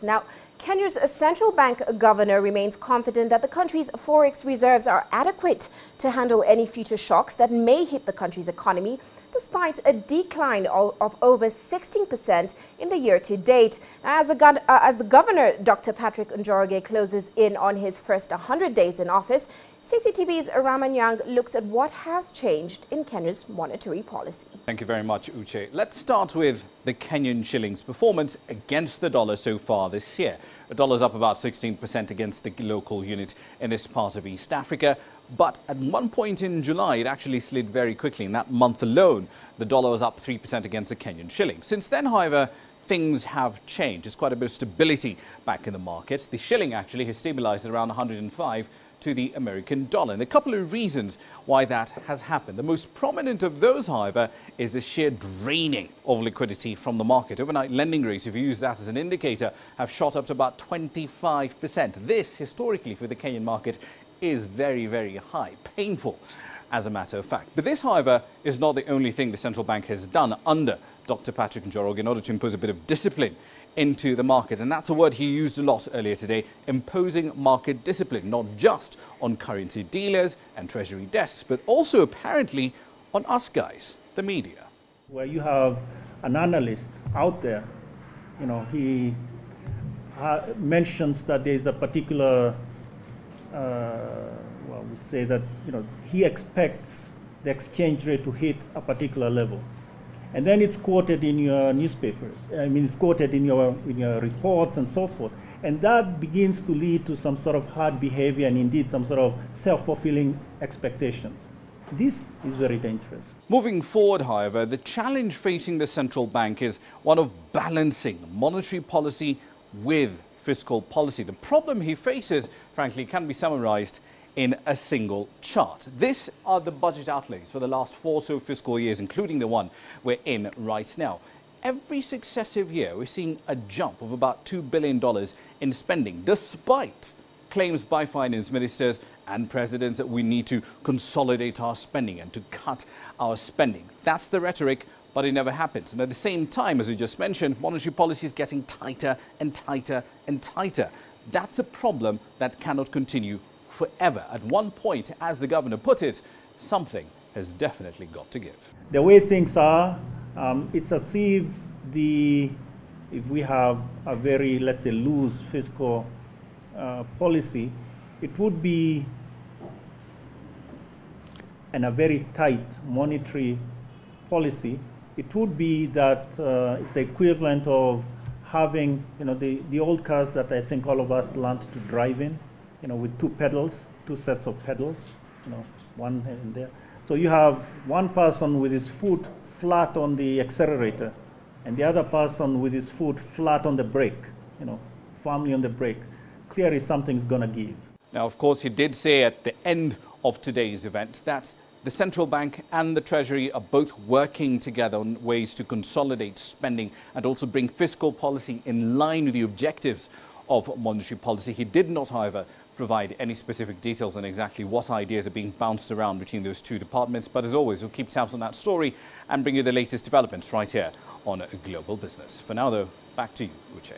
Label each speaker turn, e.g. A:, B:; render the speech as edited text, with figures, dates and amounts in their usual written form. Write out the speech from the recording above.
A: Now, Kenya's central bank governor remains confident that the country's forex reserves are adequate to handle any future shocks that may hit the country's economy, despite a decline of over 16% in the year to date. Now, as the governor, Dr. Patrick Njoroge, closes in on his first 100 days in office, CCTV's Ramah Nyang looks at what has changed in Kenya's monetary policy.
B: Thank you very much, Uche. Let's start with the Kenyan shilling's performance against the dollar so far this year. The dollar's up about 16% against the local unit in this part of East Africa. But at one point in July, it actually slid very quickly. In that month alone, the dollar was up 3% against the Kenyan shilling. Since then, however, things have changed. There's quite a bit of stability back in the markets. The shilling actually has stabilized at around 105 to the American dollar. And a couple of reasons why that has happened. The most prominent of those, however, is the sheer draining of liquidity from the market. Overnight lending rates, if you use that as an indicator, have shot up to about 25%. This, historically, for the Kenyan market, is very, very high, painful, as a matter of fact. But this, however, is not the only thing the central bank has done under Dr. Patrick Njoroge in order to impose a bit of discipline into the market. And that's a word he used a lot earlier today, imposing market discipline, not just on currency dealers and treasury desks, but also apparently on us guys, the media.
C: Where you have an analyst out there, he mentions that there is a particular we'd say that he expects the exchange rate to hit a particular level, and then it's quoted in your newspapers. I mean, it's quoted in your reports and so forth, and that begins to lead to some sort of hard behavior and indeed some sort of self-fulfilling expectations. This is very dangerous.
B: Moving forward, however, the challenge facing the central bank is one of balancing monetary policy with fiscal policy. The problem he faces, frankly, can be summarized in a single chart. These are the budget outlays for the last 4 or so fiscal years, including the one we're in right now. Every successive year, we're seeing a jump of about $2 billion in spending, despite claims by finance ministers and presidents that we need to consolidate our spending and to cut our spending. That's the rhetoric, but it never happens. And at the same time, as we just mentioned, monetary policy is getting tighter and tighter and tighter. That's a problem that cannot continue forever. At one point, as the governor put it, something has definitely got to give.
C: The way things are, it's as if we have a very, let's say, loose fiscal policy, it would be and a very tight monetary policy. It would be that it's the equivalent of having, the old cars that I think all of us learned to drive in, with 2 pedals, 2 sets of pedals, one in there. So you have one person with his foot flat on the accelerator and the other person with his foot flat on the brake, firmly on the brake. Clearly something's going to give.
B: Now, of course, he did say at the end of today's event that the central bank and the Treasury are both working together on ways to consolidate spending and also bring fiscal policy in line with the objectives of monetary policy. He did not, however, provide any specific details on exactly what ideas are being bounced around between those two departments. But as always, we'll keep tabs on that story and bring you the latest developments right here on Global Business. For now, though, back to you, Uche.